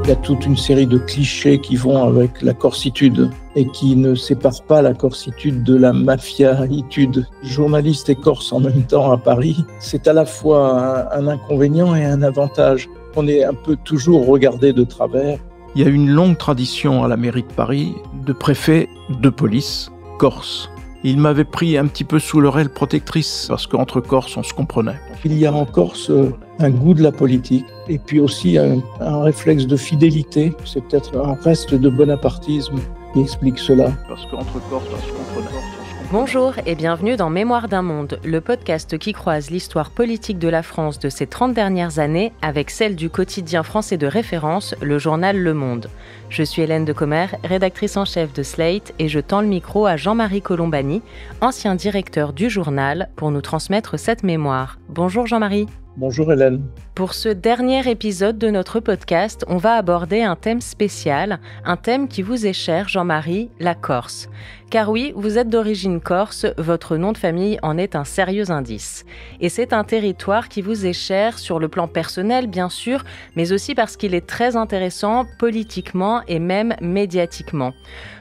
Il y a toute une série de clichés qui vont avec la corsitude et qui ne séparent pas la corsitude de la mafiaitude. Journaliste et corse en même temps à Paris, c'est à la fois un inconvénient et un avantage. On est un peu toujours regardé de travers. Il y a une longue tradition à la mairie de Paris de préfet de police corse. Il m'avait pris un petit peu sous leur aile protectrice parce qu'entre Corses, on se comprenait. Il y a en Corse un goût de la politique et puis aussi un réflexe de fidélité. C'est peut-être un reste de bonapartisme qui explique cela. Parce qu'entre Corses, on se comprenait. Bonjour et bienvenue dans Mémoire d'un monde, le podcast qui croise l'histoire politique de la France de ces 30 dernières années avec celle du quotidien français de référence, le journal Le Monde. Je suis Hélène Decommer, rédactrice en chef de Slate et je tends le micro à Jean-Marie Colombani, ancien directeur du journal, pour nous transmettre cette mémoire. Bonjour Jean-Marie. Bonjour Hélène. Pour ce dernier épisode de notre podcast, on va aborder un thème spécial, un thème qui vous est cher, Jean-Marie, la Corse. Car oui, vous êtes d'origine corse, votre nom de famille en est un sérieux indice. Et c'est un territoire qui vous est cher sur le plan personnel, bien sûr, mais aussi parce qu'il est très intéressant politiquement et même médiatiquement.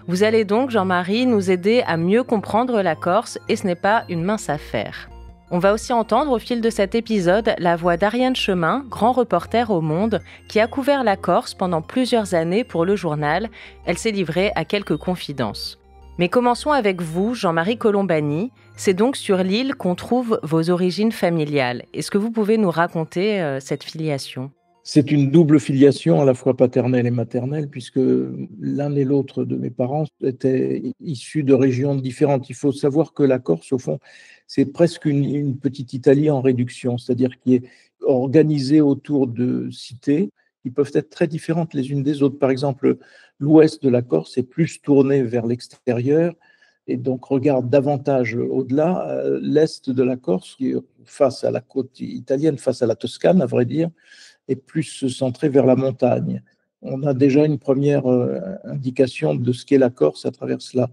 Vous allez donc, Jean-Marie, nous aider à mieux comprendre la Corse et ce n'est pas une mince affaire. On va aussi entendre au fil de cet épisode la voix d'Ariane Chemin, grand reporter au Monde, qui a couvert la Corse pendant plusieurs années pour le journal. Elle s'est livrée à quelques confidences. Mais commençons avec vous, Jean-Marie Colombani. C'est donc sur l'île qu'on trouve vos origines familiales. Est-ce que vous pouvez nous raconter cette filiation ? C'est une double filiation, à la fois paternelle et maternelle, puisque l'un et l'autre de mes parents étaient issus de régions différentes. Il faut savoir que la Corse, au fond, c'est presque une petite Italie en réduction, c'est-à-dire qui est organisée autour de cités qui peuvent être très différentes les unes des autres. Par exemple, l'ouest de la Corse est plus tourné vers l'extérieur et donc regarde davantage au-delà. L'est de la Corse, qui est face à la côte italienne, face à la Toscane, à vrai dire, est plus centré vers la montagne. On a déjà une première indication de ce qu'est la Corse à travers cela.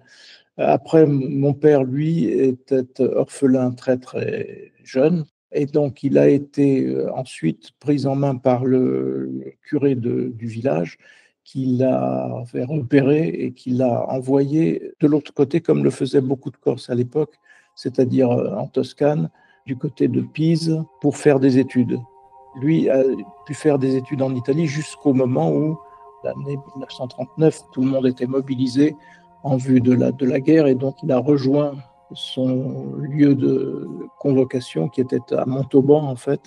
Après, mon père, lui, était orphelin très très jeune et donc il a été ensuite pris en main par le curé du village qui l'a fait repérer et qui l'a envoyé de l'autre côté comme le faisaient beaucoup de Corses à l'époque, c'est-à-dire en Toscane, du côté de Pise, pour faire des études. Lui a pu faire des études en Italie jusqu'au moment où, l'année 1939, tout le monde était mobilisé en vue de la guerre et donc il a rejoint son lieu de convocation qui était à Montauban en fait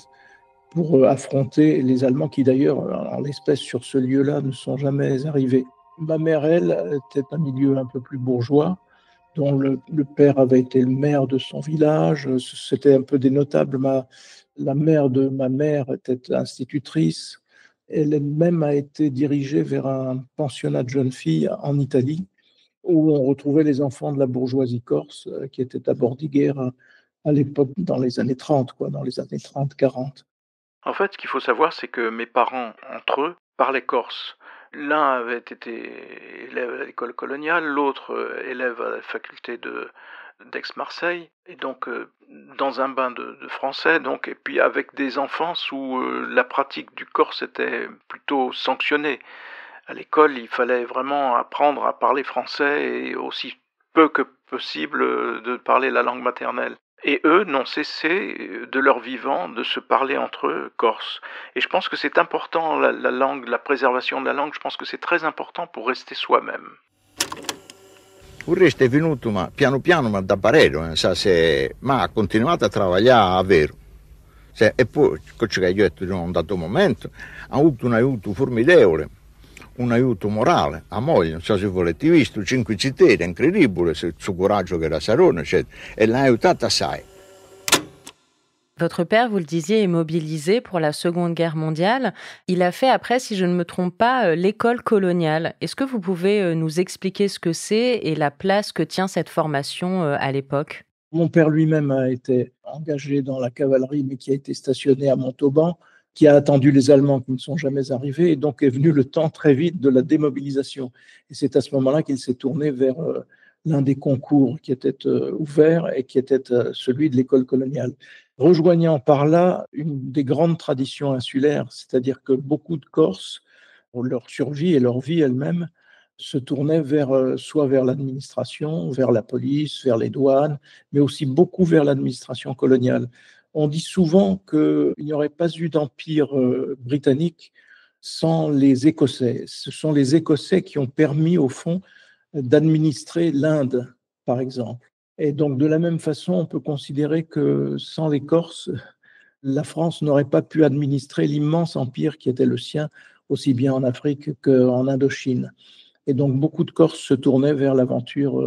pour affronter les Allemands qui d'ailleurs en l'espèce sur ce lieu-là ne sont jamais arrivés. Ma mère, elle, était un milieu un peu plus bourgeois dont le père avait été le maire de son village, c'était un peu des notables. La mère de ma mère était institutrice. Elle-même a été dirigée vers un pensionnat de jeunes filles en Italie, où on retrouvait les enfants de la bourgeoisie corse qui étaient à Bordighera à l'époque, dans les années 30, dans les années 30-40. En fait, ce qu'il faut savoir, c'est que mes parents, entre eux, parlaient corse. L'un avait été élève à l'école coloniale, l'autre élève à la faculté d'Aix-Marseille, et donc dans un bain de français, donc, et puis avec des enfances où la pratique du corse était plutôt sanctionnée. À l'école, il fallait vraiment apprendre à parler français et aussi peu que possible de parler la langue maternelle. Et eux n'ont cessé de leur vivant de se parler entre eux corse. Et je pense que c'est important, la langue, la préservation de la langue, je pense que c'est très important pour rester soi-même. Il resto è venuto piano piano, ma da parecchio, ma ha continuato a lavorare a vero. E poi, come io ho detto in un dato momento, ha avuto un aiuto formidevole, un aiuto morale, a moglie, non so se volete visto, 5 cittadini, incredibile, il coraggio che era Sarone, e l'ha aiutata assai. Votre père, vous le disiez, est mobilisé pour la Seconde Guerre mondiale. Il a fait après, si je ne me trompe pas, l'école coloniale. Est-ce que vous pouvez nous expliquer ce que c'est et la place que tient cette formation à l'époque ? Mon père lui-même a été engagé dans la cavalerie, mais qui a été stationné à Montauban, qui a attendu les Allemands qui ne sont jamais arrivés, et donc est venu le temps très vite de la démobilisation. Et c'est à ce moment-là qu'il s'est tourné vers l'un des concours qui était ouvert et qui était celui de l'école coloniale, rejoignant par là une des grandes traditions insulaires, c'est-à-dire que beaucoup de Corses Leur survie et leur vie elle-même se tournaient soit vers l'administration, vers la police, vers les douanes, mais aussi beaucoup vers l'administration coloniale. On dit souvent qu'il n'y aurait pas eu d'empire britannique sans les Écossais. Ce sont les Écossais qui ont permis, au fond, d'administrer l'Inde, par exemple. Et donc, de la même façon, on peut considérer que sans les Corses, la France n'aurait pas pu administrer l'immense empire qui était le sien, aussi bien en Afrique qu'en Indochine. Et donc, beaucoup de Corses se tournaient vers l'aventure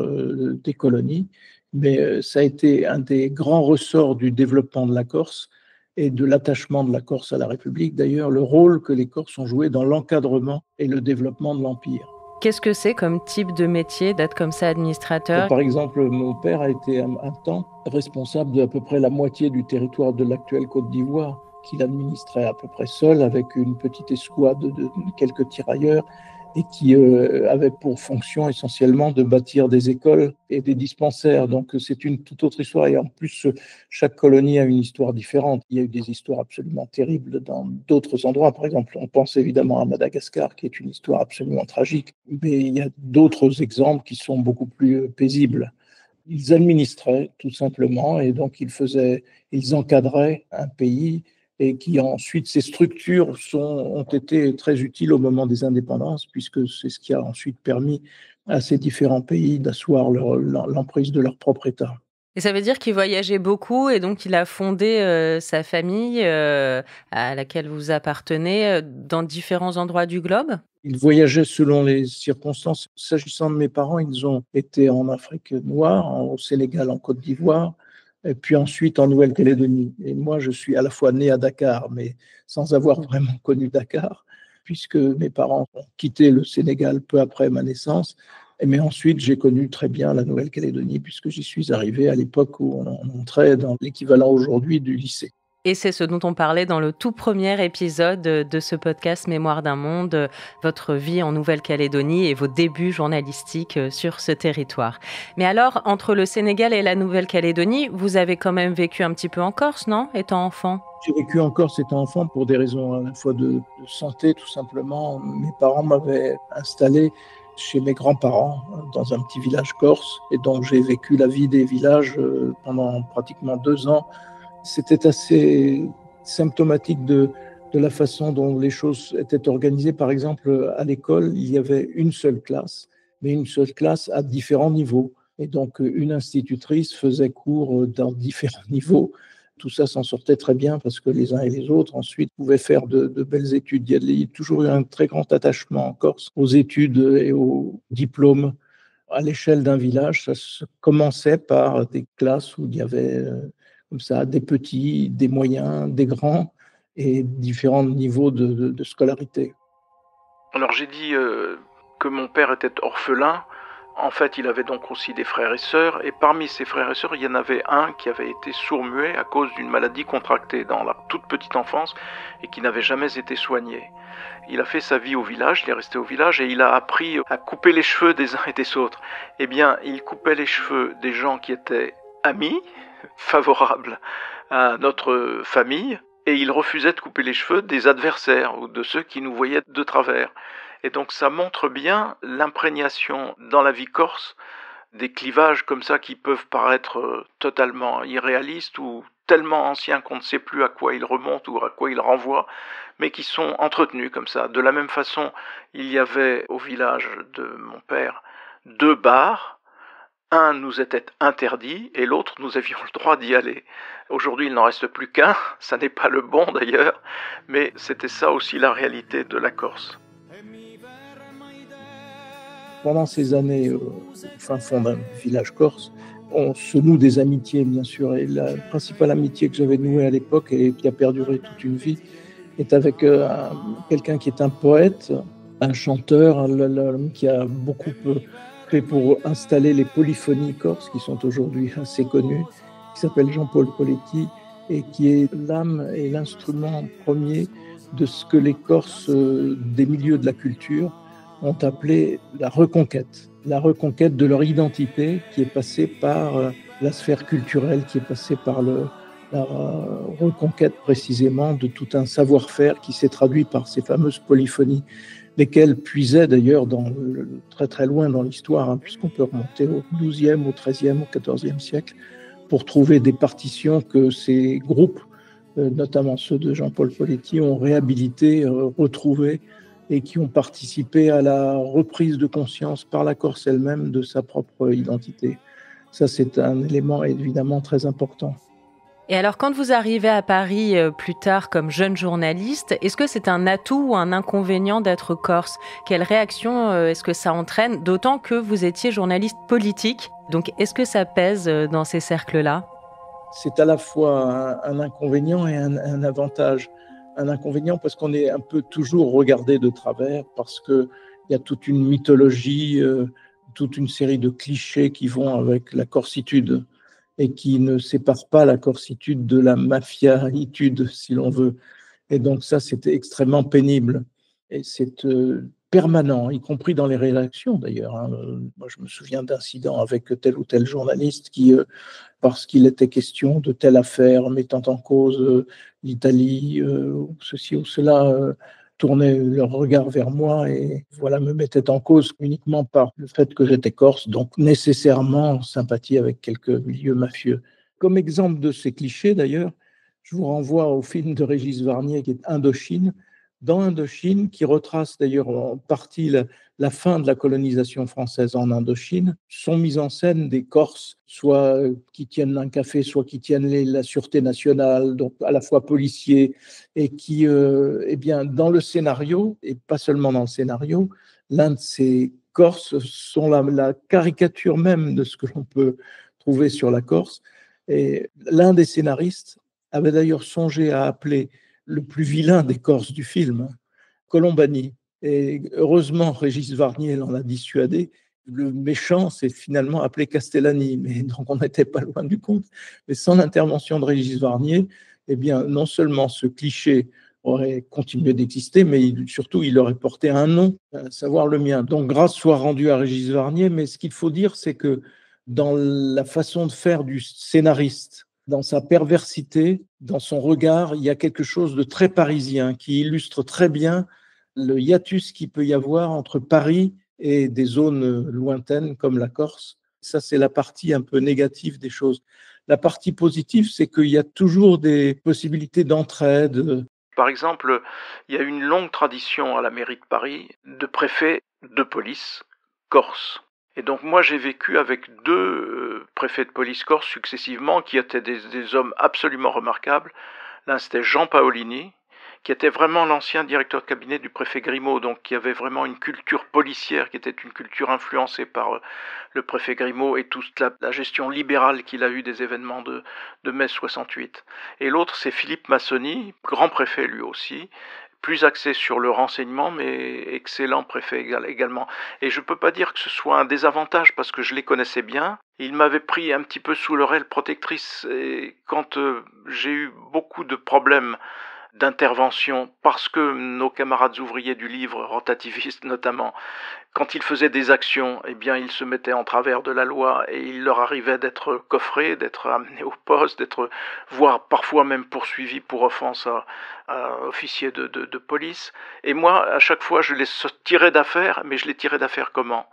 des colonies. Mais ça a été un des grands ressorts du développement de la Corse et de l'attachement de la Corse à la République. D'ailleurs, le rôle que les Corses ont joué dans l'encadrement et le développement de l'Empire. Qu'est-ce que c'est comme type de métier d'être comme ça administrateur ? Par exemple, mon père a été un temps responsable d'à peu près la moitié du territoire de l'actuelle Côte d'Ivoire, qu'il administrait à peu près seul avec une petite escouade de quelques tirailleurs et qui avait pour fonction essentiellement de bâtir des écoles et des dispensaires. Donc c'est une toute autre histoire. Et en plus, chaque colonie a une histoire différente. Il y a eu des histoires absolument terribles dans d'autres endroits. Par exemple, on pense évidemment à Madagascar, qui est une histoire absolument tragique. Mais il y a d'autres exemples qui sont beaucoup plus paisibles. Ils administraient tout simplement et donc ils encadraient un pays et qui ensuite, ces structures ont été très utiles au moment des indépendances, puisque c'est ce qui a ensuite permis à ces différents pays d'asseoir l'emprise de leur propre État. Et ça veut dire qu'il voyageait beaucoup et donc il a fondé sa famille à laquelle vous appartenez dans différents endroits du globe ? Il voyageait selon les circonstances. S'agissant de mes parents, ils ont été en Afrique noire, au Sénégal, en Côte d'Ivoire, et puis ensuite en Nouvelle-Calédonie. Et moi, je suis à la fois né à Dakar, mais sans avoir vraiment connu Dakar, puisque mes parents ont quitté le Sénégal peu après ma naissance. Mais ensuite, j'ai connu très bien la Nouvelle-Calédonie, puisque j'y suis arrivé à l'époque où on entrait dans l'équivalent aujourd'hui du lycée. Et c'est ce dont on parlait dans le tout premier épisode de ce podcast Mémoire d'un monde, votre vie en Nouvelle-Calédonie et vos débuts journalistiques sur ce territoire. Mais alors, entre le Sénégal et la Nouvelle-Calédonie, vous avez quand même vécu un petit peu en Corse, non, étant enfant ? J'ai vécu en Corse étant enfant pour des raisons à la fois de santé, tout simplement. Mes parents m'avaient installé chez mes grands-parents dans un petit village corse et donc j'ai vécu la vie des villages pendant pratiquement 2 ans. C'était assez symptomatique de la façon dont les choses étaient organisées. Par exemple, à l'école, il y avait une seule classe, mais une seule classe à différents niveaux. Et donc, une institutrice faisait cours dans différents niveaux. Tout ça s'en sortait très bien parce que les uns et les autres, ensuite, pouvaient faire de belles études. Il y a toujours eu un très grand attachement en Corse aux études et aux diplômes. À l'échelle d'un village, ça se commençait par des classes où il y avait comme ça, des petits, des moyens, des grands et différents niveaux de scolarité. Alors j'ai dit que mon père était orphelin. En fait, il avait donc aussi des frères et sœurs. Et parmi ses frères et sœurs, il y en avait un qui avait été sourd-muet à cause d'une maladie contractée dans la toute petite enfance et qui n'avait jamais été soigné. Il a fait sa vie au village, il est resté au village et il a appris à couper les cheveux des uns et des autres. Eh bien, il coupait les cheveux des gens qui étaient amis, favorables à notre famille, et il refusait de couper les cheveux des adversaires ou de ceux qui nous voyaient de travers. Et donc ça montre bien l'imprégnation dans la vie corse des clivages comme ça qui peuvent paraître totalement irréalistes ou tellement anciens qu'on ne sait plus à quoi ils remontent ou à quoi ils renvoient, mais qui sont entretenus comme ça. De la même façon, il y avait au village de mon père 2 bars. Un nous était interdit et l'autre nous avions le droit d'y aller. Aujourd'hui il n'en reste plus qu'un, ça n'est pas le bon d'ailleurs, mais c'était ça aussi la réalité de la Corse. Pendant ces années au fin fond d'un village corse, on se noue des amitiés bien sûr et la principale amitié que j'avais nouée à l'époque et qui a perduré toute une vie est avec quelqu'un qui est un poète, un chanteur, qui a beaucoup pour installer les polyphonies corses qui sont aujourd'hui assez connues, qui s'appelle Jean-Paul Poletti et qui est l'âme et l'instrument premier de ce que les Corses des milieux de la culture ont appelé la reconquête de leur identité qui est passée par la sphère culturelle, qui est passée par la reconquête précisément de tout un savoir-faire qui s'est traduit par ces fameuses polyphonies. lesquels puisaient d'ailleurs très très loin dans l'histoire, puisqu'on peut remonter au XIIe, au XIIIe, au XIVe siècle, pour trouver des partitions que ces groupes, notamment ceux de Jean-Paul Poletti, ont réhabilité, retrouvé, et qui ont participé à la reprise de conscience par la Corse elle-même de sa propre identité. Ça, c'est un élément évidemment très important. Et alors, quand vous arrivez à Paris plus tard comme jeune journaliste, est-ce que c'est un atout ou un inconvénient d'être corse ? Quelle réaction est-ce que ça entraîne ? D'autant que vous étiez journaliste politique. Donc, est-ce que ça pèse dans ces cercles-là ? C'est à la fois un inconvénient et un avantage. Un inconvénient parce qu'on est un peu toujours regardé de travers, parce qu'il y a toute une mythologie, toute une série de clichés qui vont avec la corsitude et qui ne séparent pas la corsitude de la mafiaitude, si l'on veut. Et donc ça, c'était extrêmement pénible. Et c'est permanent, y compris dans les rédactions d'ailleurs. Moi, je me souviens d'incidents avec tel ou tel journaliste qui, parce qu'il était question de telle affaire mettant en cause l'Italie, ou ceci ou cela, tournaient leur regard vers moi et voilà, me mettaient en cause uniquement par le fait que j'étais corse, donc nécessairement en sympathie avec quelques milieux mafieux. Comme exemple de ces clichés d'ailleurs, je vous renvoie au film de Régis Varnier qui est Indochine. Dans Indochine, qui retrace d'ailleurs en partie la fin de la colonisation française en Indochine, sont mises en scène des Corses, soit qui tiennent un café, soit qui tiennent la sûreté nationale, donc à la fois policiers, et qui, eh bien, dans le scénario, et pas seulement dans le scénario, l'un de ces Corses sont la caricature même de ce que l'on peut trouver sur la Corse. Et l'un des scénaristes avait d'ailleurs songé à appeler le plus vilain des Corses du film, Colombani. Et heureusement, Régis Varnier l'en a dissuadé. Le méchant s'est finalement appelé Castellani, mais donc on n'était pas loin du compte. Mais sans l'intervention de Régis Varnier, eh bien, non seulement ce cliché aurait continué d'exister, mais surtout, il aurait porté un nom, à savoir le mien. Donc, grâce soit rendue à Régis Varnier, mais ce qu'il faut dire, c'est que dans la façon de faire du scénariste, dans sa perversité, dans son regard, il y a quelque chose de très parisien qui illustre très bien le hiatus qu'il peut y avoir entre Paris et des zones lointaines comme la Corse. Ça, c'est la partie un peu négative des choses. La partie positive, c'est qu'il y a toujours des possibilités d'entraide. Par exemple, il y a une longue tradition à la mairie de Paris de préfets de police corse. Et donc moi j'ai vécu avec deux préfets de police corse successivement qui étaient des hommes absolument remarquables. L'un c'était Jean Paolini, qui était vraiment l'ancien directeur de cabinet du préfet Grimaud, donc qui avait vraiment une culture policière, qui était une culture influencée par le préfet Grimaud et toute la gestion libérale qu'il a eue des événements de mai 68. Et l'autre c'est Philippe Massoni, grand préfet lui aussi, plus axé sur le renseignement, mais excellent préfet également. Et je ne peux pas dire que ce soit un désavantage, parce que je les connaissais bien. Ils m'avaient pris un petit peu sous leur aile protectrice, et quand j'ai eu beaucoup de problèmes d'intervention, parce que nos camarades ouvriers du livre, rotativistes notamment, quand ils faisaient des actions, eh bien, ils se mettaient en travers de la loi et il leur arrivait d'être coffrés, d'être amenés au poste, d'être, voire parfois même poursuivis pour offense à officiers de police. Et moi, à chaque fois, je les tirais d'affaire, mais je les tirais d'affaire comment ?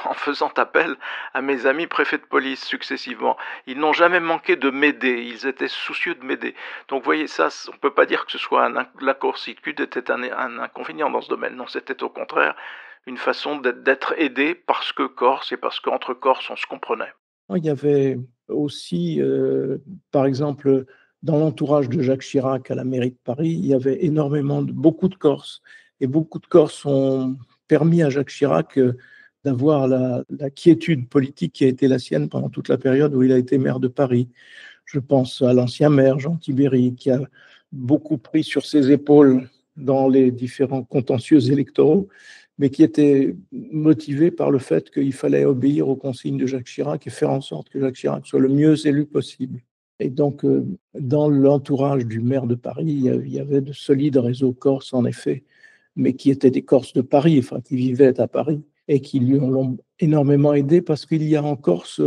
En faisant appel à mes amis préfets de police successivement. Ils n'ont jamais manqué de m'aider, ils étaient soucieux de m'aider. Donc, vous voyez, ça, on ne peut pas dire que ce soit la corsitude était un inconvénient dans ce domaine. Non, c'était au contraire une façon d'être aidé parce que Corse et parce qu'entre Corse, on se comprenait. Il y avait aussi, par exemple, dans l'entourage de Jacques Chirac à la mairie de Paris, il y avait beaucoup de Corses. Et beaucoup de Corses ont permis à Jacques Chirac d'avoir la quiétude politique qui a été la sienne pendant toute la période où il a été maire de Paris. Je pense à l'ancien maire, Jean Tibéri, qui a beaucoup pris sur ses épaules dans les différents contentieux électoraux, mais qui était motivé par le fait qu'il fallait obéir aux consignes de Jacques Chirac et faire en sorte que Jacques Chirac soit le mieux élu possible. Et donc, dans l'entourage du maire de Paris, il y avait de solides réseaux corses, en effet, mais qui étaient des Corses de Paris, enfin, qui vivaient à Paris, et qui lui ont énormément aidé parce qu'il y a en Corse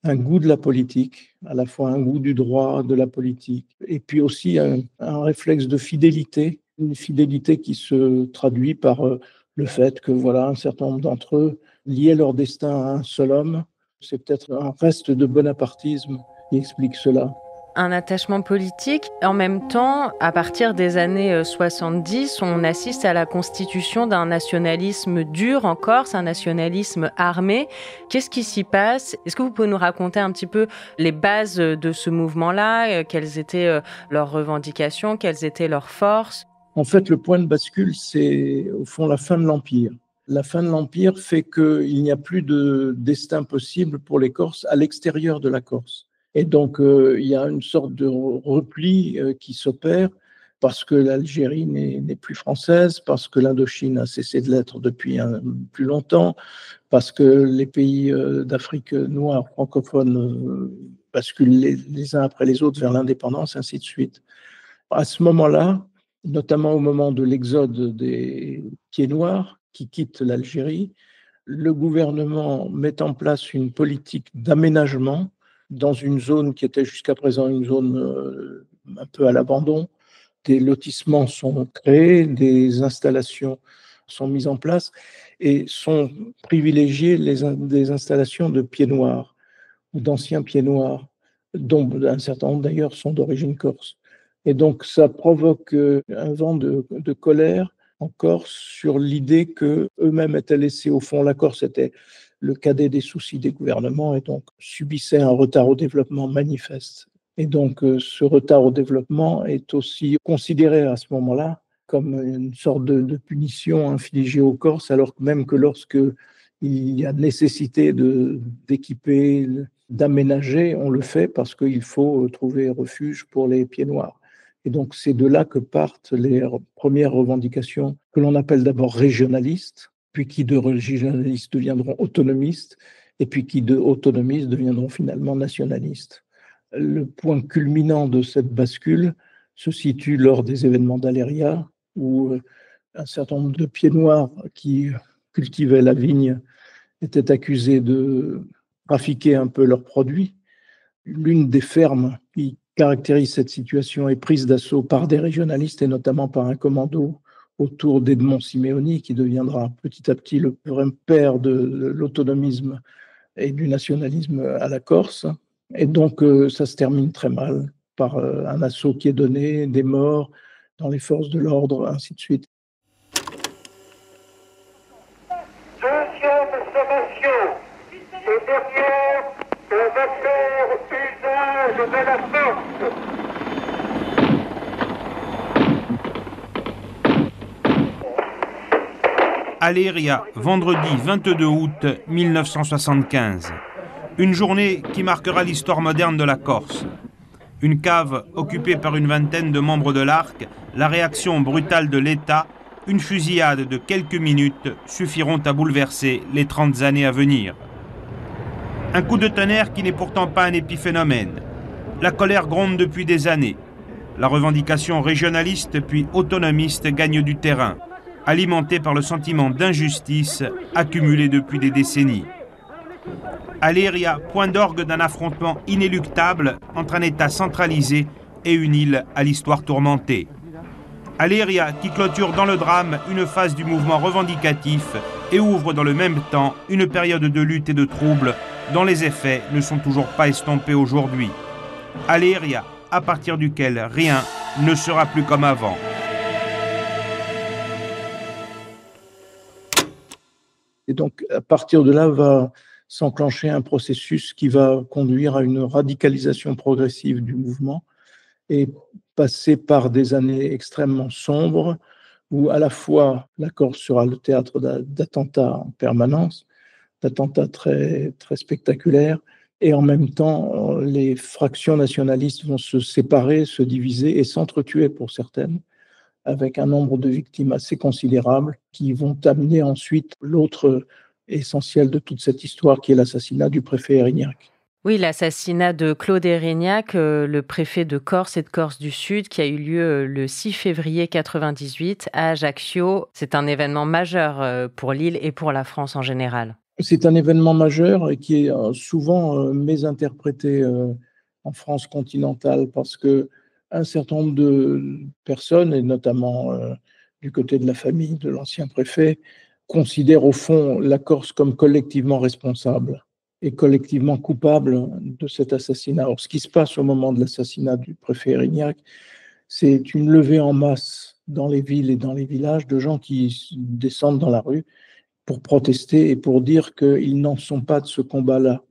un goût de la politique, à la fois un goût du droit, de la politique, et puis aussi un réflexe de fidélité, une fidélité qui se traduit par le le fait que voilà, un certain nombre d'entre eux liaient leur destin à un seul homme. C'est peut-être un reste de bonapartisme qui explique cela. Un attachement politique. En même temps, à partir des années 70, on assiste à la constitution d'un nationalisme dur en Corse, un nationalisme armé. Qu'est-ce qui s'y passe? Est-ce que vous pouvez nous raconter un petit peu les bases de ce mouvement-là? Quelles étaient leurs revendications? Quelles étaient leurs forces? En fait, le point de bascule, c'est au fond la fin de l'Empire. La fin de l'Empire fait qu'il n'y a plus de destin possible pour les Corses à l'extérieur de la Corse. Et donc, il y a une sorte de repli qui s'opère parce que l'Algérie n'est plus française, parce que l'Indochine a cessé de l'être depuis plus longtemps, parce que les pays d'Afrique noire francophones basculent les uns après les autres vers l'indépendance, ainsi de suite. À ce moment-là, notamment au moment de l'exode des pieds noirs qui quittent l'Algérie, le gouvernement met en place une politique d'aménagement dans une zone qui était jusqu'à présent une zone un peu à l'abandon. Des lotissements sont créés, des installations sont mises en place et sont privilégiées des installations de pieds noirs ou d'anciens pieds noirs, dont un certain nombre d'ailleurs sont d'origine corse. Et donc ça provoque un vent de colère en Corse sur l'idée qu'eux-mêmes étaient laissés au fond. La Corse était le cadet des soucis des gouvernements et donc subissait un retard au développement manifeste. Et donc ce retard au développement est aussi considéré à ce moment-là comme une sorte de punition infligée aux Corses, alors même que lorsque il y a nécessité d'équiper, d'aménager, on le fait parce qu'il faut trouver refuge pour les pieds noirs. Et donc, c'est de là que partent les premières revendications que l'on appelle d'abord régionalistes, puis qui de régionalistes deviendront autonomistes, et puis qui de autonomistes deviendront finalement nationalistes. Le point culminant de cette bascule se situe lors des événements d'Aléria, où un certain nombre de pieds noirs qui cultivaient la vigne étaient accusés de trafiquer un peu leurs produits. L'une des fermes qui caractérise cette situation est prise d'assaut par des régionalistes et notamment par un commando autour d'Edmond Simeoni qui deviendra petit à petit le vrai père de l'autonomisme et du nationalisme à la Corse. Et donc ça se termine très mal par un assaut qui est donné, des morts dans les forces de l'ordre, ainsi de suite. Deuxième sommation, et derrière, on va faire usage de la force. Aléria, vendredi 22 août 1975. Une journée qui marquera l'histoire moderne de la Corse. Une cave occupée par une vingtaine de membres de l'ARC, la réaction brutale de l'État, une fusillade de quelques minutes suffiront à bouleverser les 30 années à venir. Un coup de tonnerre qui n'est pourtant pas un épiphénomène. La colère gronde depuis des années. La revendication régionaliste puis autonomiste gagne du terrain, alimentée par le sentiment d'injustice accumulé depuis des décennies. Aléria, point d'orgue d'un affrontement inéluctable entre un État centralisé et une île à l'histoire tourmentée. Aléria qui clôture dans le drame une phase du mouvement revendicatif et ouvre dans le même temps une période de lutte et de troubles dont les effets ne sont toujours pas estompés aujourd'hui. Aléria, à partir duquel rien ne sera plus comme avant. Et donc, à partir de là, va s'enclencher un processus qui va conduire à une radicalisation progressive du mouvement et passer par des années extrêmement sombres où à la fois la Corse sera le théâtre d'attentats en permanence, d'attentats très, très spectaculaires, et en même temps, les fractions nationalistes vont se séparer, se diviser et s'entretuer pour certaines, avec un nombre de victimes assez considérable qui vont amener ensuite l'autre essentiel de toute cette histoire qui est l'assassinat du préfet Erignac. Oui, l'assassinat de Claude Erignac, le préfet de Corse et de Corse du Sud, qui a eu lieu le 6 février 1998 à Ajaccio. C'est un événement majeur pour l'île et pour la France en général. C'est un événement majeur et qui est souvent mésinterprété en France continentale parce que un certain nombre de personnes, et notamment du côté de la famille de l'ancien préfet, considère au fond la Corse comme collectivement responsable et collectivement coupable de cet assassinat. Alors, ce qui se passe au moment de l'assassinat du préfet Erignac, c'est une levée en masse dans les villes et dans les villages de gens qui descendent dans la rue pour protester et pour dire qu'ils n'en sont pas de ce combat-là,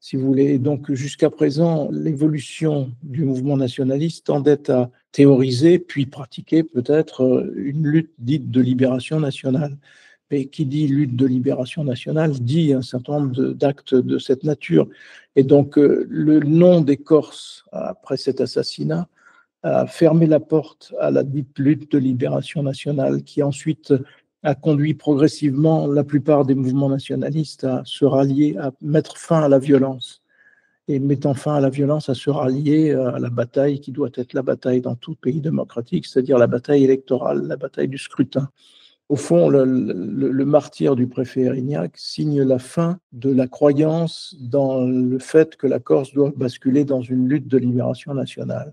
si vous voulez. Et donc, jusqu'à présent, l'évolution du mouvement nationaliste tendait à théoriser, puis pratiquer peut-être une lutte dite de libération nationale. Mais qui dit lutte de libération nationale dit un certain nombre d'actes de cette nature. Et donc, le nom des Corses, après cet assassinat, a fermé la porte à la dite lutte de libération nationale, qui ensuite a conduit progressivement la plupart des mouvements nationalistes à se rallier, à mettre fin à la violence. Et mettant fin à la violence, à se rallier à la bataille qui doit être la bataille dans tout pays démocratique, c'est-à-dire la bataille électorale, la bataille du scrutin. Au fond, le martyre du préfet Erignac signe la fin de la croyance dans le fait que la Corse doit basculer dans une lutte de libération nationale.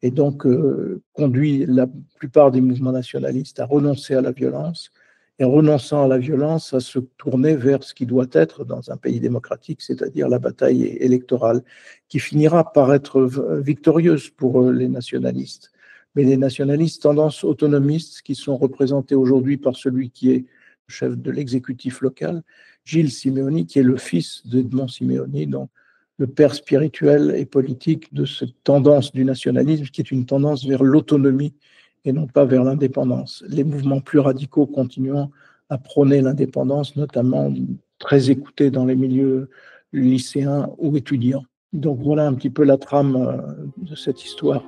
Et donc, conduit la plupart des mouvements nationalistes à renoncer à la violence, et renonçant à la violence, à se tourner vers ce qui doit être dans un pays démocratique, c'est-à-dire la bataille électorale, qui finira par être victorieuse pour les nationalistes. Mais les nationalistes tendance autonomistes, qui sont représentés aujourd'hui par celui qui est chef de l'exécutif local, Gilles Simeoni, qui est le fils d'Edmond Simeoni, donc le père spirituel et politique de cette tendance du nationalisme, qui est une tendance vers l'autonomie et non pas vers l'indépendance. Les mouvements plus radicaux continuant à prôner l'indépendance, notamment très écoutés dans les milieux lycéens ou étudiants. Donc voilà un petit peu la trame de cette histoire.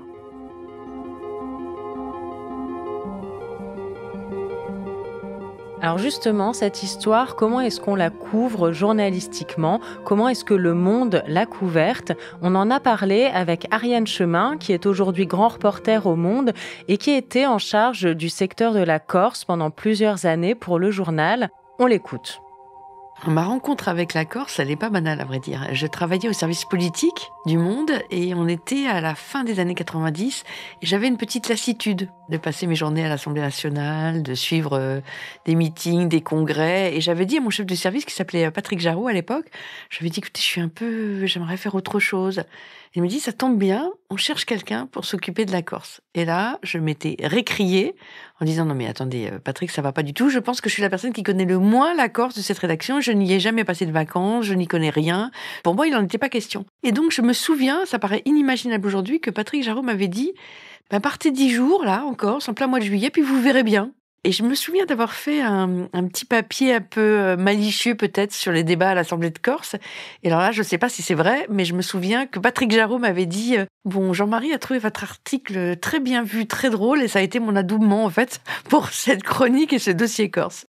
Alors justement, cette histoire, comment est-ce qu'on la couvre journalistiquement? Comment est-ce que Le Monde l'a couverte? On en a parlé avec Ariane Chemin, qui est aujourd'hui grand reporter au Monde et qui était en charge du secteur de la Corse pendant plusieurs années pour le journal. On l'écoute. Ma rencontre avec la Corse, elle n'est pas banale à vrai dire. Je travaillais au service politique du Monde et on était à la fin des années 90 et j'avais une petite lassitude de passer mes journées à l'Assemblée nationale, de suivre des meetings, des congrès. Et j'avais dit à mon chef de service qui s'appelait Patrick Jarraud à l'époque, j'avais dit écoutez, j'aimerais faire autre chose. Il me dit ça tombe bien, on cherche quelqu'un pour s'occuper de la Corse. Et là, je m'étais récriée en disant non mais attendez Patrick, ça va pas du tout. Je pense que je suis la personne qui connaît le moins la Corse de cette rédaction. Je n'y ai jamais passé de vacances, je n'y connais rien. Pour moi, il n'en était pas question. Et donc je me souviens, ça paraît inimaginable aujourd'hui, que Patrick Jarraud m'avait dit partez 10 jours là en Corse, en plein mois de juillet, puis vous verrez bien. Et je me souviens d'avoir fait un petit papier un peu malicieux peut-être sur les débats à l'Assemblée de Corse. Et alors là, je ne sais pas si c'est vrai, mais je me souviens que Patrick Jarraud m'avait dit bon, Jean-Marie a trouvé votre article très bien vu, très drôle, et ça a été mon adoubement en fait pour cette chronique et ce dossier Corse.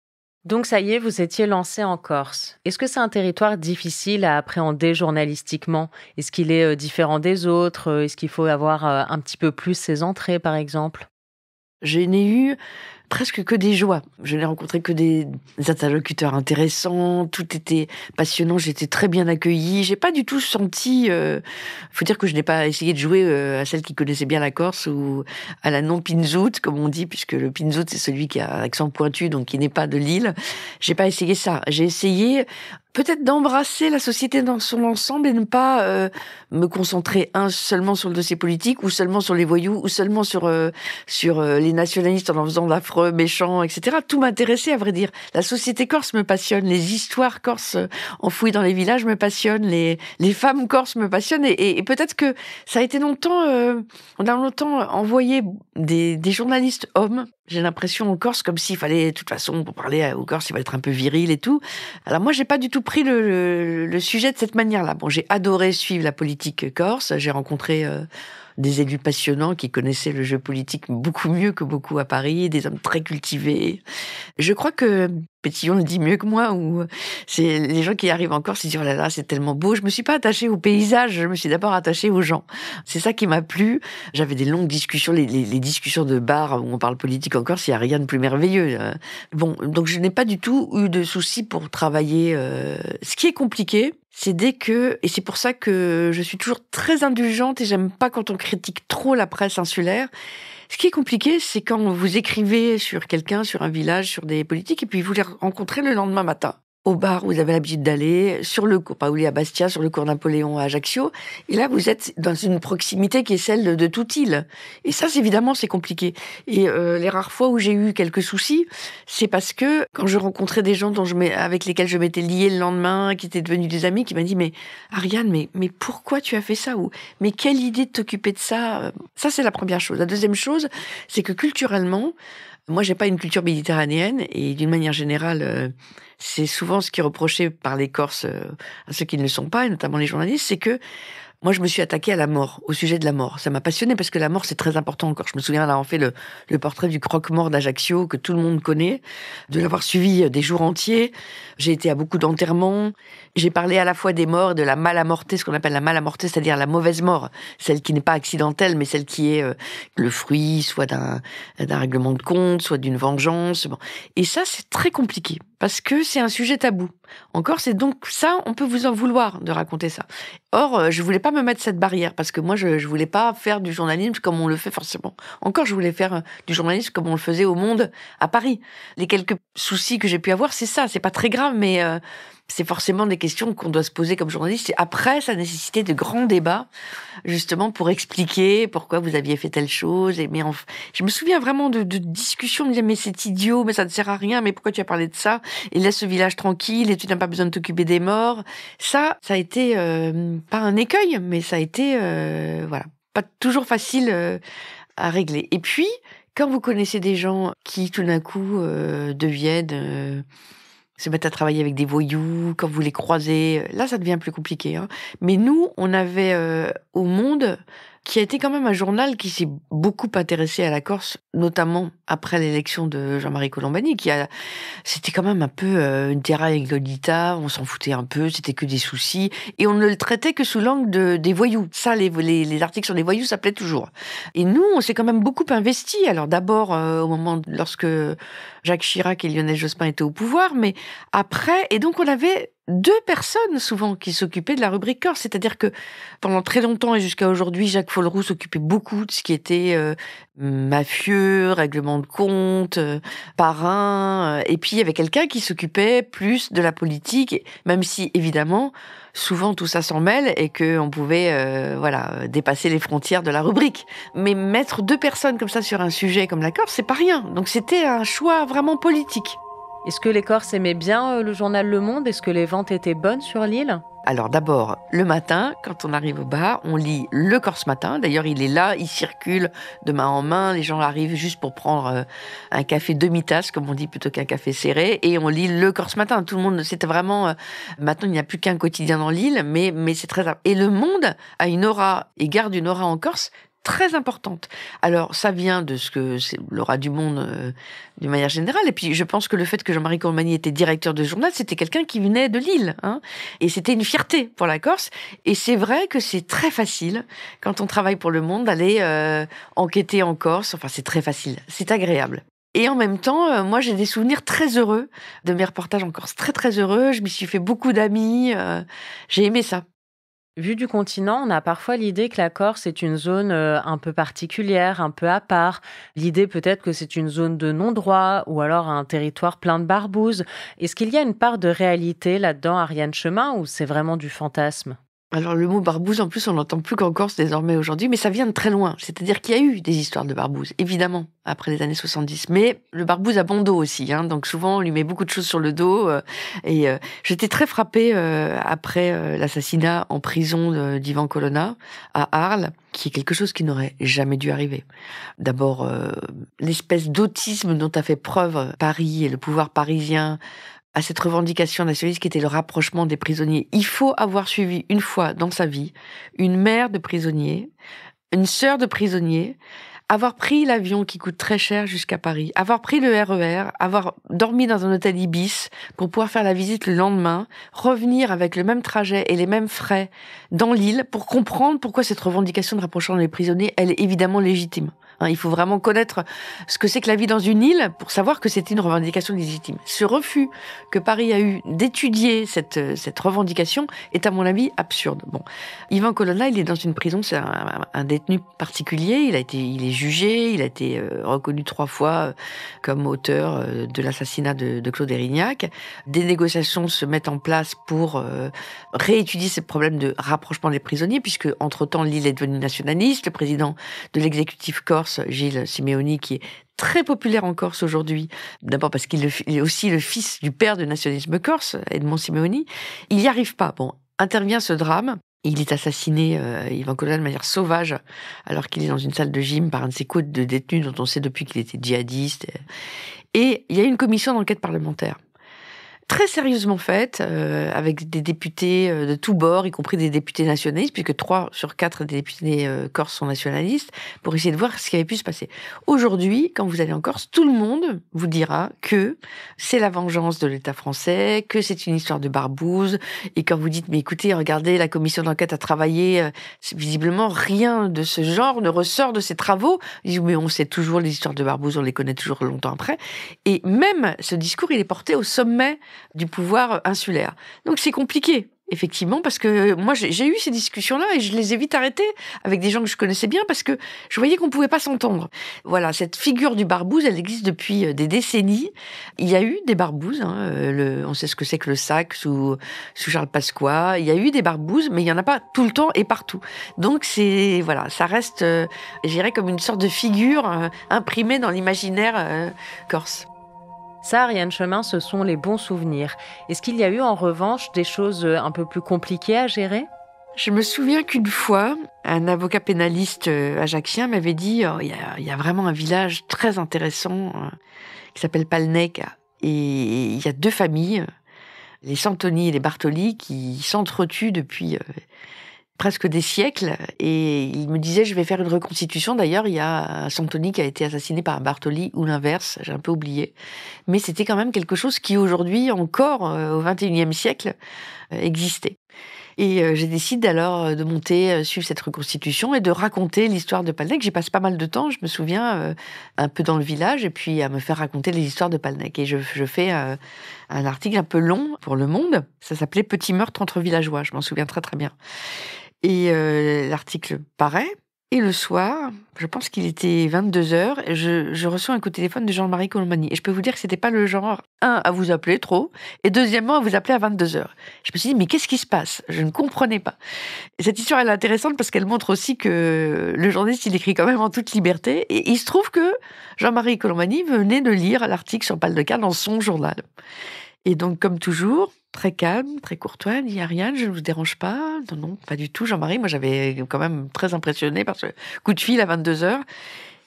Donc ça y est, vous étiez lancé en Corse. Est-ce que c'est un territoire difficile à appréhender journalistiquement? Est-ce qu'il est différent des autres? Est-ce qu'il faut avoir un petit peu plus ses entrées par exemple? Je n'ai eu presque que des joies. Je n'ai rencontré que des interlocuteurs intéressants, tout était passionnant, j'étais très bien accueillie. J'ai pas du tout senti... faut dire que je n'ai pas essayé de jouer à celle qui connaissait bien la Corse ou à la non-pinzoute, comme on dit, puisque le pinzoute, c'est celui qui a un accent pointu, donc qui n'est pas de l'île. J'ai pas essayé ça. J'ai essayé peut-être d'embrasser la société dans son ensemble et ne pas me concentrer seulement sur le dossier politique ou seulement sur les voyous ou seulement sur les nationalistes en faisant l'affreux, méchant, etc. Tout m'intéressait, à vrai dire. La société corse me passionne, les histoires corses enfouies dans les villages me passionnent, les femmes corses me passionnent et peut-être que ça a été longtemps, on a longtemps envoyé des journalistes hommes. J'ai l'impression en Corse comme s'il fallait, de toute façon, pour parler aux Corses, il va être un peu viril et tout. Alors moi, j'ai pas du tout pris le sujet de cette manière-là. Bon, j'ai adoré suivre la politique corse. J'ai rencontré des élus passionnants qui connaissaient le jeu politique beaucoup mieux que beaucoup à Paris, des hommes très cultivés. Je crois que Pétillon le dit mieux que moi, ou c'est les gens qui arrivent en Corse, ils disent oh là là, c'est tellement beau. Je me suis pas attachée au paysage, je me suis d'abord attachée aux gens. C'est ça qui m'a plu. J'avais des longues discussions, les discussions de bar où on parle politique en Corse, il y a rien de plus merveilleux. Bon, donc je n'ai pas du tout eu de soucis pour travailler. Ce qui est compliqué, c'est et c'est pour ça que je suis toujours très indulgente et j'aime pas quand on critique trop la presse insulaire, Ce qui est compliqué, c'est quand vous écrivez sur quelqu'un, sur un village, sur des politiques, et puis vous les rencontrez le lendemain matin. Au bar où vous avez l'habitude d'aller, sur le cours Paoli à Bastia, sur le cours Napoléon à Ajaccio. Et là, vous êtes dans une proximité qui est celle de toute île. Et ça, évidemment, c'est compliqué. Et les rares fois où j'ai eu quelques soucis, c'est parce que quand je rencontrais des gens avec lesquels je m'étais liée le lendemain, qui étaient devenus des amis, qui m'ont dit « Mais Ariane, mais pourquoi tu as fait ça ?» ou « Mais quelle idée de t'occuper de ça ?» Ça, c'est la première chose. La deuxième chose, c'est que culturellement, moi, j'ai pas une culture méditerranéenne et d'une manière générale, c'est souvent ce qui est reproché par les Corses à ceux qui ne le sont pas, et notamment les journalistes, c'est que moi, je me suis attaquée à la mort, au sujet de la mort. Ça m'a passionnée parce que la mort, c'est très important encore. Je me souviens d'avoir fait le portrait du croque-mort d'Ajaccio, que tout le monde connaît, de l'avoir suivi des jours entiers. J'ai été à beaucoup d'enterrements. J'ai parlé à la fois des morts et de la malamortée, ce qu'on appelle la malamortée, c'est-à-dire la mauvaise mort. Celle qui n'est pas accidentelle, mais celle qui est le fruit, soit d'un règlement de compte, soit d'une vengeance. Bon. Et ça, c'est très compliqué parce que c'est un sujet tabou. Encore, c'est donc ça, on peut vous en vouloir de raconter ça. Or, je voulais pas me mettre cette barrière parce que moi, je voulais pas faire du journalisme comme on le fait forcément. Encore, je voulais faire du journalisme comme on le faisait au Monde à Paris. Les quelques soucis que j'ai pu avoir, c'est ça. C'est pas très grave, mais c'est forcément des questions qu'on doit se poser comme journaliste. Et après, ça nécessitait de grands débats, justement, pour expliquer pourquoi vous aviez fait telle chose. Je me souviens vraiment de discussions, de me dire, mais c'est idiot, mais ça ne sert à rien, mais pourquoi tu as parlé de ça? Et laisse ce village tranquille, et tu n'as pas besoin de t'occuper des morts. Ça a été, pas un écueil, mais ça a été, voilà, pas toujours facile à régler. Et puis, quand vous connaissez des gens qui, tout d'un coup, deviennent... se mettre à travailler avec des voyous, quand vous les croisez, là ça devient plus compliqué. Hein. Mais nous, on avait au Monde, qui a été quand même un journal qui s'est beaucoup intéressé à la Corse, notamment après l'élection de Jean-Marie Colombani, c'était quand même un peu une terra incognita, on s'en foutait un peu, c'était que des soucis, et on ne le traitait que sous l'angle des voyous. Ça, les articles sur les voyous, ça plaît toujours. Et nous, on s'est quand même beaucoup investi. Alors d'abord, au moment lorsque Jacques Chirac et Lionel Jospin étaient au pouvoir, mais après, et donc on avait 2 personnes souvent qui s'occupaient de la rubrique Corse, c'est-à-dire que pendant très longtemps et jusqu'à aujourd'hui, Jacques Folleroux s'occupait beaucoup de ce qui était mafieux, règlement de compte, parrain, et puis il y avait quelqu'un qui s'occupait plus de la politique, même si évidemment souvent tout ça s'en mêle et que on pouvait dépasser les frontières de la rubrique. Mais mettre 2 personnes comme ça sur un sujet comme la Corse, c'est pas rien. Donc c'était un choix vraiment politique. Est-ce que les Corses aimaient bien le journal Le Monde? Est-ce que les ventes étaient bonnes sur l'île? Alors d'abord, le matin, quand on arrive au bar, on lit le Corse Matin. D'ailleurs, il est là, il circule de main en main. Les gens arrivent juste pour prendre un café demi-tasse, comme on dit, plutôt qu'un café serré. Et on lit le Corse Matin. Tout le monde, c'était vraiment... maintenant, il n'y a plus qu'un quotidien dans l'île, mais c'est très... Et Le Monde a une aura, et garde une aura en Corse, très importante. Alors, ça vient de ce que c'est l'aura du Monde d'une manière générale. Et puis, je pense que le fait que Jean-Marie Colombani était directeur de journal, c'était quelqu'un qui venait de l'île. Hein, et c'était une fierté pour la Corse. Et c'est vrai que c'est très facile, quand on travaille pour Le Monde, d'aller enquêter en Corse. Enfin, c'est très facile. C'est agréable. Et en même temps, moi, j'ai des souvenirs très heureux de mes reportages en Corse. Très, très heureux. Je m'y suis fait beaucoup d'amis. J'ai aimé ça. Vu du continent, on a parfois l'idée que la Corse est une zone un peu particulière, un peu à part. L'idée peut-être que c'est une zone de non-droit ou alors un territoire plein de barbouzes. Est-ce qu'il y a une part de réalité là-dedans, Ariane Chemin, ou c'est vraiment du fantasme ? Alors le mot barbouze, en plus, on n'entend plus qu'en Corse désormais aujourd'hui, mais ça vient de très loin. C'est-à-dire qu'il y a eu des histoires de barbouze, évidemment, après les années 70. Mais le barbouze a bon dos aussi, hein, donc souvent on lui met beaucoup de choses sur le dos. J'étais très frappée après l'assassinat en prison d'Ivan Colonna à Arles, qui est quelque chose qui n'aurait jamais dû arriver. D'abord, l'espèce d'autisme dont a fait preuve Paris et le pouvoir parisien à cette revendication nationaliste qui était le rapprochement des prisonniers. Il faut avoir suivi une fois dans sa vie une mère de prisonnier, une sœur de prisonnier, avoir pris l'avion qui coûte très cher jusqu'à Paris, avoir pris le RER, avoir dormi dans un hôtel Ibis pour pouvoir faire la visite le lendemain, revenir avec le même trajet et les mêmes frais dans l'île pour comprendre pourquoi cette revendication de rapprochement des prisonniers, elle est évidemment légitime. Il faut vraiment connaître ce que c'est que la vie dans une île pour savoir que c'était une revendication légitime. Ce refus que Paris a eu d'étudier cette revendication est à mon avis absurde. Bon, Ivan Colonna, il est dans une prison, c'est un détenu particulier. Il est jugé, il a été reconnu 3 fois comme auteur de l'assassinat de Claude Érignac. Des négociations se mettent en place pour réétudier ces problèmes de rapprochement des prisonniers, puisque entre-temps l'île est devenue nationaliste. Le président de l'exécutif corse, Gilles Simeoni, qui est très populaire en Corse aujourd'hui, d'abord parce qu'il est aussi le fils du père du nationalisme corse, Edmond Simeoni, il n'y arrive pas. Bon, intervient ce drame. Il est assassiné, Ivan Colonna, de manière sauvage, alors qu'il est dans une salle de gym par un de ses co de détenus dont on sait depuis qu'il était djihadiste. Et il y a une commission d'enquête parlementaire. Très sérieusement faite, avec des députés de tous bords, y compris des députés nationalistes, puisque 3 sur 4 des députés corses sont nationalistes, pour essayer de voir ce qui avait pu se passer. Aujourd'hui, quand vous allez en Corse, tout le monde vous dira que c'est la vengeance de l'État français, que c'est une histoire de barbouze, et quand vous dites, mais écoutez, regardez, la commission d'enquête a travaillé, visiblement rien de ce genre ne ressort de ces travaux. Ils disent, mais on sait toujours les histoires de barbouze, on les connaît toujours longtemps après. Et même ce discours, il est porté au sommet du pouvoir insulaire. Donc c'est compliqué, effectivement, parce que moi j'ai eu ces discussions-là et je les ai vite arrêtées avec des gens que je connaissais bien parce que je voyais qu'on pouvait pas s'entendre. Voilà, cette figure du barbouze, elle existe depuis des décennies. Il y a eu des barbouzes, on sait ce que c'est que le sac sous Charles Pasqua. Il y a eu des barbouzes, mais il y en a pas tout le temps et partout. Donc ça reste, je dirais, comme une sorte de figure imprimée dans l'imaginaire corse. Ça, Ariane Chemin, ce sont les bons souvenirs. Est-ce qu'il y a eu en revanche des choses un peu plus compliquées à gérer ? Je me souviens qu'une fois, un avocat pénaliste ajaccien m'avait dit il y a vraiment un village très intéressant qui s'appelle Palnec, et il y a 2 familles, les Santoni et les Bartoli, qui s'entretuent depuis presque des siècles, et il me disait je vais faire une reconstitution. D'ailleurs, il y a Santoni qui a été assassiné par un Bartoli, ou l'inverse, j'ai un peu oublié. Mais c'était quand même quelque chose qui aujourd'hui, encore au XXIe siècle, existait. Et j'ai décidé alors de monter, suivre cette reconstitution et de raconter l'histoire de Palnec. J'y passe pas mal de temps, je me souviens, un peu dans le village, et puis à me faire raconter les histoires de Palnec. Et je fais un article un peu long pour Le Monde. Ça s'appelait « Petit meurtre entre villageois ». Je m'en souviens très très bien. Et l'article paraît, et le soir, je pense qu'il était 22h, et je reçois un coup de téléphone de Jean-Marie Colombani. Et je peux vous dire que c'était pas le genre, à vous appeler trop, et deuxièmement, à vous appeler à 22h. Je me suis dit, mais qu'est-ce qui se passe ? Je ne comprenais pas. Et cette histoire, elle est intéressante parce qu'elle montre aussi que le journaliste, il écrit quand même en toute liberté. Et il se trouve que Jean-Marie Colombani venait de lire l'article sur Palnec dans son journal. Et donc, comme toujours, très calme, très courtois, il dit Ariane, je ne vous dérange pas ? Non, pas du tout, Jean-Marie. Moi, j'avais quand même très impressionné par ce coup de fil à 22h.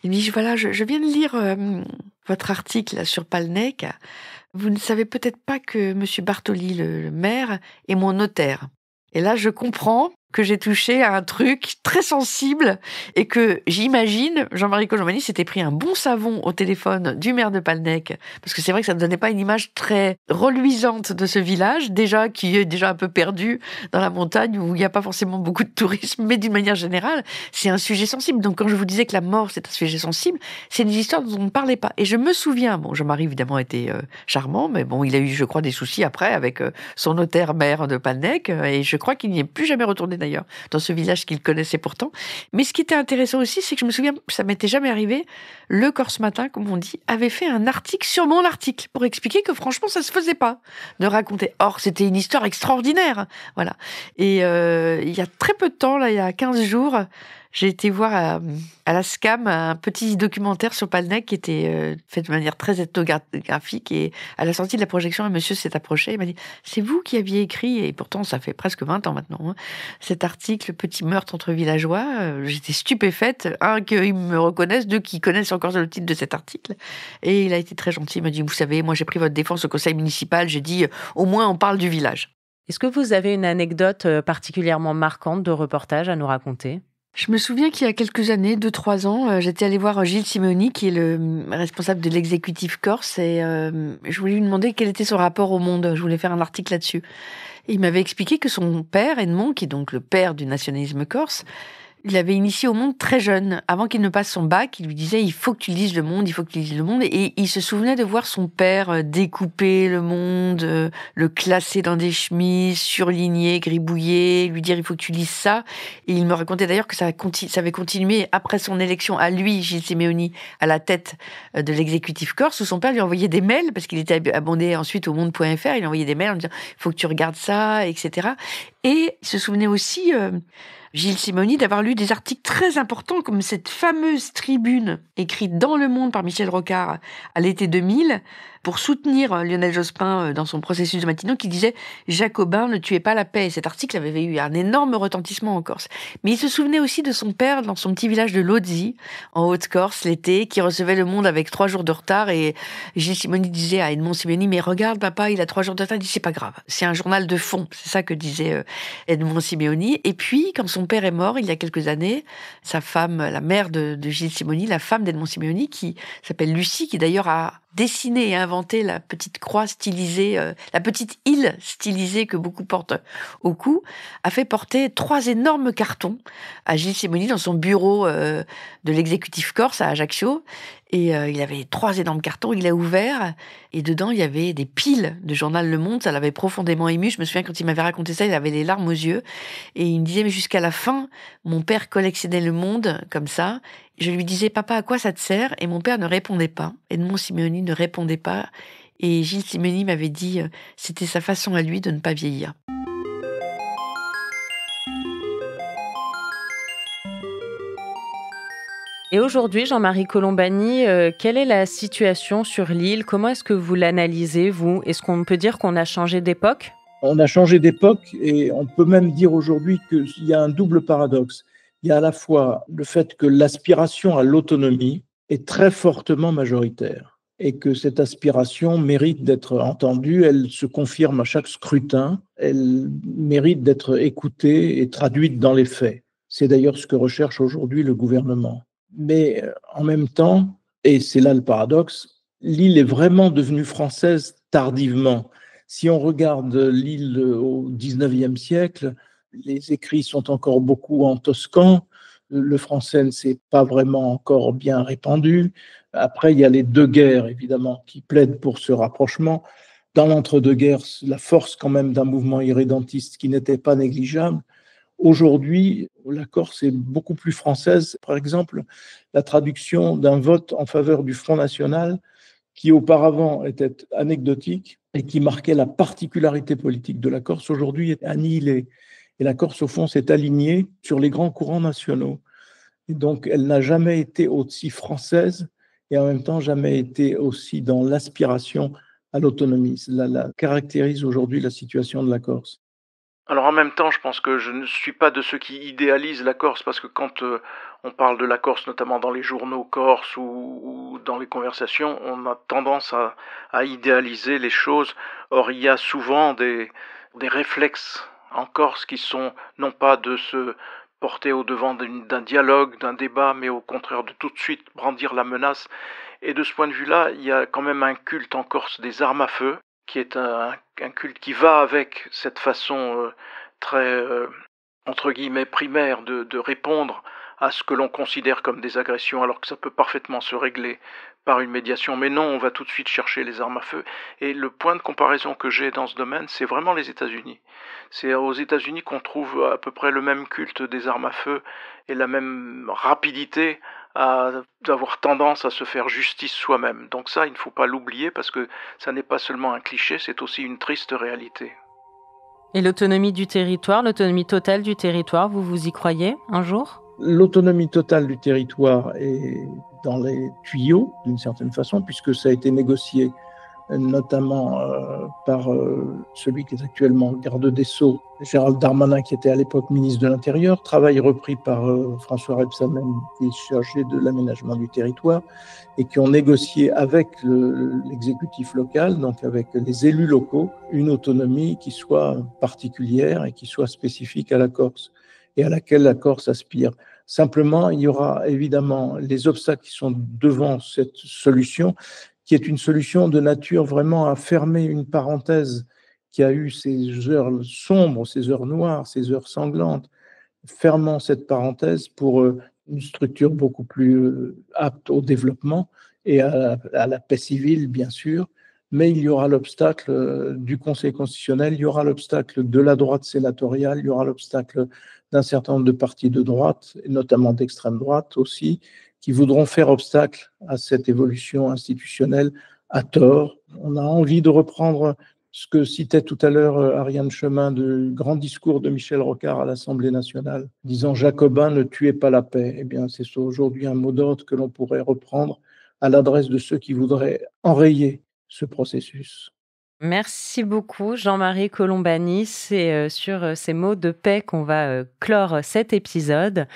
Il me dit, voilà, je viens de lire votre article sur Palnec. Vous ne savez peut-être pas que M. Bartoli, le maire, est mon notaire. Et là, je comprends que j'ai touché à un truc très sensible et que j'imagine, Jean-Marie Colombani s'était pris un bon savon au téléphone du maire de Palnec, parce que c'est vrai que ça ne donnait pas une image très reluisante de ce village, déjà qui est déjà un peu perdu dans la montagne où il n'y a pas forcément beaucoup de tourisme, mais d'une manière générale, c'est un sujet sensible. Donc quand je vous disais que la mort, c'est un sujet sensible, c'est une histoire dont on ne parlait pas. Et je me souviens, bon, Jean-Marie évidemment était charmant, mais bon, il a eu, je crois, des soucis après avec son notaire maire de Palnec, et je crois qu'il n'y est plus jamais retourné d'ailleurs, dans ce village qu'il connaissait pourtant. Mais ce qui était intéressant aussi, c'est que je me souviens, ça m'était jamais arrivé, le Corse Matin, comme on dit, avait fait un article sur mon article, pour expliquer que franchement, ça se faisait pas de raconter. Or, c'était une histoire extraordinaire, voilà. Et il y a très peu de temps, là, il y a 15 jours, j'ai été voir à la SCAM un petit documentaire sur Palnec qui était fait de manière très ethnographique, et à la sortie de la projection, un monsieur s'est approché, il m'a dit « C'est vous qui aviez écrit, et pourtant ça fait presque 20 ans maintenant, cet article « Petit meurtre entre villageois ». J'étais stupéfaite, qu'ils me reconnaissent, 2 qui connaissent encore le titre de cet article. Et il a été très gentil, il m'a dit « Vous savez, moi j'ai pris votre défense au conseil municipal, j'ai dit au moins on parle du village ». Est-ce que vous avez une anecdote particulièrement marquante de reportage à nous raconter ? Je me souviens qu'il y a quelques années, 2-3 ans, j'étais allée voir Gilles Simeoni, qui est le responsable de l'exécutif corse, et je voulais lui demander quel était son rapport au monde. Je voulais faire un article là-dessus. Et il m'avait expliqué que son père, Edmond, qui est donc le père du nationalisme corse, Il l'avait initié au monde très jeune. Avant qu'il ne passe son bac, il lui disait « il faut que tu lises Le Monde, il faut que tu lises Le Monde ». Et il se souvenait de voir son père découper Le Monde, le classer dans des chemises, surligner, gribouiller, lui dire « il faut que tu lises ça ». Et il me racontait d'ailleurs que ça avait continué après son élection à lui, Gilles Simeoni, à la tête de l'exécutif corse, où son père lui envoyait des mails, parce qu'il était abonné ensuite au monde.fr, il envoyait des mails en disant « il faut que tu regardes ça », etc. Et il se souvenait aussi... Gilles Simeoni, d'avoir lu des articles très importants comme cette fameuse tribune écrite dans Le Monde par Michel Rocard à l'été 2000 pour soutenir Lionel Jospin dans son processus de Matignon qui disait « Jacobin, ne tuez pas la paix ». Cet article avait eu un énorme retentissement en Corse. Mais il se souvenait aussi de son père dans son petit village de Lodzi, en Haute-Corse, l'été, qui recevait Le Monde avec 3 jours de retard. Et Gilles Simeoni disait à Edmond Simeoni « Mais regarde, papa, il a 3 jours de retard ». Il dit « C'est pas grave, c'est un journal de fond ». C'est ça que disait Edmond Simeoni. Et puis, quand son père est mort, il y a quelques années, sa femme, la mère de Gilles Simeoni, la femme d'Edmond Simeoni, qui s'appelle Lucie, qui d'ailleurs a dessiné et inventé la petite croix stylisée, la petite île stylisée que beaucoup portent au cou, a fait porter 3 énormes cartons à Gilles Simeoni dans son bureau de l'exécutif corse à Ajaccio. Et il avait 3 énormes cartons, il a ouvert, et dedans il y avait des piles de journal Le Monde, ça l'avait profondément ému. Je me souviens quand il m'avait raconté ça, il avait les larmes aux yeux, et il me disait, mais jusqu'à la fin, mon père collectionnait Le Monde, comme ça. Je lui disais, papa, à quoi ça te sert? Et mon père ne répondait pas, Edmond Simeoni ne répondait pas, et Gilles Simeoni m'avait dit, c'était sa façon à lui de ne pas vieillir. Et aujourd'hui, Jean-Marie Colombani, quelle est la situation sur l'île? Comment est-ce que vous l'analysez, vous? Est-ce qu'on peut dire qu'on a changé d'époque? On a changé d'époque et on peut même dire aujourd'hui qu'il y a un double paradoxe. Il y a à la fois le fait que l'aspiration à l'autonomie est très fortement majoritaire et que cette aspiration mérite d'être entendue, elle se confirme à chaque scrutin, elle mérite d'être écoutée et traduite dans les faits. C'est d'ailleurs ce que recherche aujourd'hui le gouvernement. Mais en même temps, et c'est là le paradoxe, l'île est vraiment devenue française tardivement. Si on regarde l'île au XIXe siècle, les écrits sont encore beaucoup en toscan, le français ne s'est pas vraiment encore bien répandu. Après, il y a les 2 guerres, évidemment, qui plaident pour ce rapprochement. Dans l'entre-deux-guerres, la force quand même d'un mouvement irrédentiste qui n'était pas négligeable. Aujourd'hui, la Corse est beaucoup plus française. Par exemple, la traduction d'un vote en faveur du Front National, qui auparavant était anecdotique et qui marquait la particularité politique de la Corse, aujourd'hui est annihilée. Et la Corse, au fond, s'est alignée sur les grands courants nationaux. Et donc, elle n'a jamais été aussi française et en même temps jamais été aussi dans l'aspiration à l'autonomie. Cela caractérise aujourd'hui la situation de la Corse. Alors en même temps, je pense que je ne suis pas de ceux qui idéalisent la Corse, parce que quand on parle de la Corse, notamment dans les journaux corses ou dans les conversations, on a tendance à idéaliser les choses. Or, il y a souvent des réflexes en Corse qui sont non pas de se porter au devant d'un dialogue, d'un débat, mais au contraire de tout de suite brandir la menace. Et de ce point de vue-là, il y a quand même un culte en Corse des armes à feu, qui est un culte qui va avec cette façon très, entre guillemets, primaire de répondre à ce que l'on considère comme des agressions, alors que ça peut parfaitement se régler par une médiation. Mais non, on va tout de suite chercher les armes à feu. Et le point de comparaison que j'ai dans ce domaine, c'est vraiment les États-Unis. C'est aux États-Unis qu'on trouve à peu près le même culte des armes à feu et la même rapidité d'avoir tendance à se faire justice soi-même. Donc ça, il ne faut pas l'oublier, parce que ça n'est pas seulement un cliché, c'est aussi une triste réalité. Et l'autonomie du territoire, l'autonomie totale du territoire, vous y croyez un jour? L'autonomie totale du territoire est dans les tuyaux, d'une certaine façon, puisque ça a été négocié notamment par celui qui est actuellement garde des Sceaux, Gérald Darmanin, qui était à l'époque ministre de l'Intérieur, travail repris par François Rebsamen, qui est chargé de l'aménagement du territoire, et qui ont négocié avec l'exécutif local, donc avec les élus locaux, une autonomie qui soit particulière et qui soit spécifique à la Corse, et à laquelle la Corse aspire. Simplement, il y aura évidemment les obstacles qui sont devant cette solution, qui est une solution de nature vraiment à fermer une parenthèse qui a eu ces heures sombres, ces heures noires, ces heures sanglantes, fermons cette parenthèse pour une structure beaucoup plus apte au développement et à la paix civile, bien sûr. Mais il y aura l'obstacle du Conseil constitutionnel, il y aura l'obstacle de la droite sénatoriale, il y aura l'obstacle d'un certain nombre de partis de droite, et notamment d'extrême droite aussi, qui voudront faire obstacle à cette évolution institutionnelle à tort. On a envie de reprendre ce que citait tout à l'heure Ariane Chemin du grand discours de Michel Rocard à l'Assemblée nationale, disant « Jacobin, ne tuez pas la paix ». Eh bien, c'est aujourd'hui un mot d'ordre que l'on pourrait reprendre à l'adresse de ceux qui voudraient enrayer ce processus. Merci beaucoup Jean-Marie Colombani. C'est sur ces mots de paix qu'on va clore cet épisode.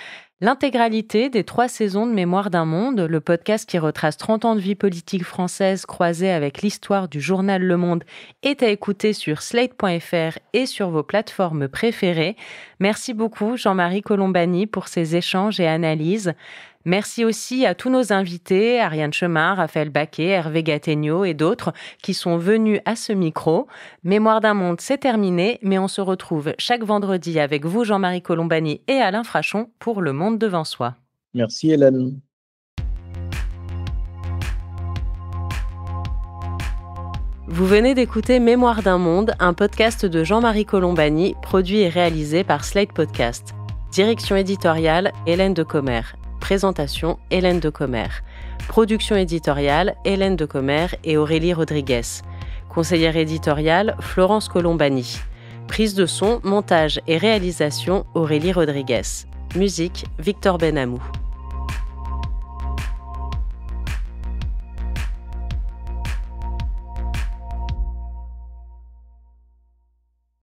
L'intégralité des 3 saisons de Mémoire d'un monde, le podcast qui retrace 30 ans de vie politique française croisée avec l'histoire du journal Le Monde, est à écouter sur slate.fr et sur vos plateformes préférées. Merci beaucoup Jean-Marie Colombani pour ces échanges et analyses. Merci aussi à tous nos invités, Ariane Chemin, Raphaël Baquet, Hervé Gattegno et d'autres qui sont venus à ce micro. Mémoire d'un monde, c'est terminé, mais on se retrouve chaque vendredi avec vous, Jean-Marie Colombani et Alain Frachon, pour Le Monde devant soi. Merci Hélène. Vous venez d'écouter Mémoire d'un monde, un podcast de Jean-Marie Colombani, produit et réalisé par Slate Podcast. Direction éditoriale, Hélène Decomer. Présentation, Hélène Decomer. Production éditoriale, Hélène Decomer et Aurélie Rodriguez. Conseillère éditoriale, Florence Colombani. Prise de son, montage et réalisation, Aurélie Rodriguez. Musique, Victor Benamou.